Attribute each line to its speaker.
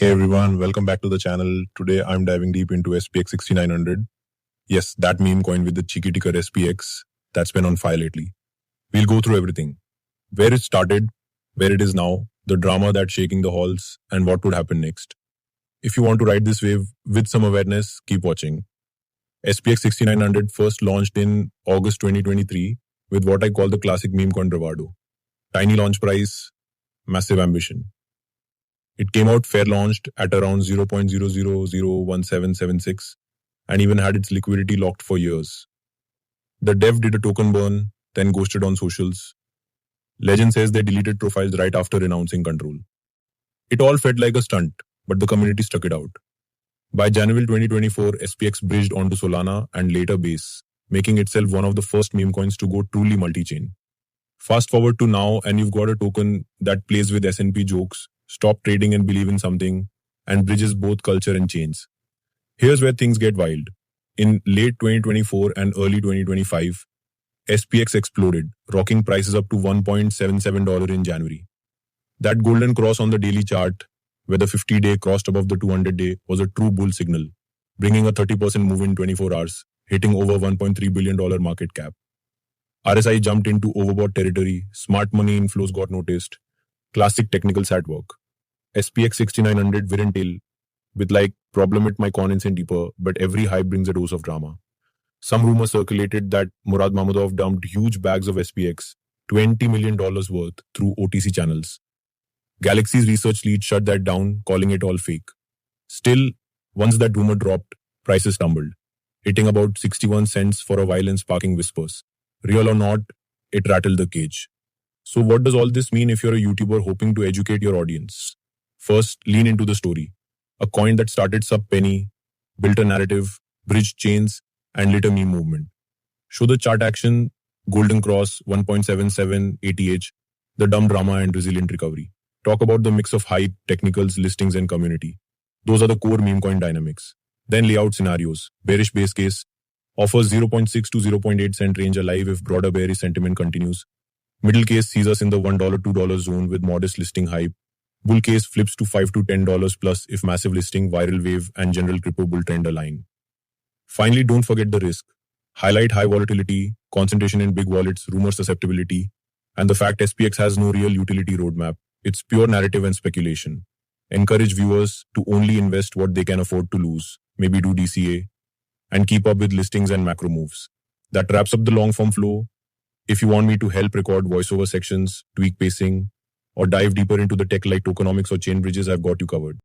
Speaker 1: Hey everyone, welcome back to the channel. Today I'm diving deep into SPX 6900. Yes, that meme coin with the cheeky ticker SPX that's been on fire lately. We'll go through everything. Where it started, where it is now, the drama that's shaking the halls, and what would happen next. If you want to ride this wave with some awareness, keep watching. SPX 6900 first launched in August 2023 with what I call the classic meme coin bravado. Tiny launch price, massive ambition. It came out fair launched at around 0.00001776 and even had its liquidity locked for years. The dev did a token burn, then ghosted on socials. Legend says they deleted profiles right after renouncing control. It all felt like a stunt, but the community stuck it out. By January 2024, SPX bridged onto Solana and later Base, making itself one of the first meme coins to go truly multi-chain. Fast forward to now and you've got a token that plays with S&P jokes, stop trading and believe in something, and bridges both culture and chains. Here's where things get wild. In late 2024 and early 2025, SPX exploded, rocking prices up to $1.77 in January. That golden cross on the daily chart, where the 50-day crossed above the 200-day, was a true bull signal, bringing a 30% move in 24 hours, hitting over $1.3 billion market cap. RSI jumped into overbought territory, smart money inflows got noticed, classic technical sat work. SPX 6900 Virintail, with like problem with my coins and deeper, but every hype brings a dose of drama. Some rumors circulated that Murad Mahmudov dumped huge bags of SPX, $20 million worth, through OTC channels. Galaxy's research lead shut that down, calling it all fake. Still, once that rumor dropped, prices tumbled, hitting about 61 cents for a while and sparking whispers. Real or not, it rattled the cage. So what does all this mean if you're a YouTuber hoping to educate your audience? First, lean into the story. A coin that started sub-penny, built a narrative, bridged chains, and lit a meme movement. Show the chart action, golden cross, 1.77 ATH, the dumb drama and resilient recovery. Talk about the mix of hype, technicals, listings, and community. Those are the core meme coin dynamics. Then lay out scenarios. Bearish base case offers 0.6 to 0.8 cent range alive if broader bearish sentiment continues. Middle case sees us in the $1, $2 zone with modest listing hype. Bull case flips to $5 to $10 plus if massive listing, viral wave, and general crypto bull trend align. Finally, don't forget the risk. Highlight high volatility, concentration in big wallets, rumor susceptibility, and the fact SPX has no real utility roadmap. It's pure narrative and speculation. Encourage viewers to only invest what they can afford to lose, maybe do DCA, and keep up with listings and macro moves. That wraps up the long-form flow. If you want me to help record voiceover sections, tweak pacing, or dive deeper into the tech like tokenomics or chain bridges, I've got you covered.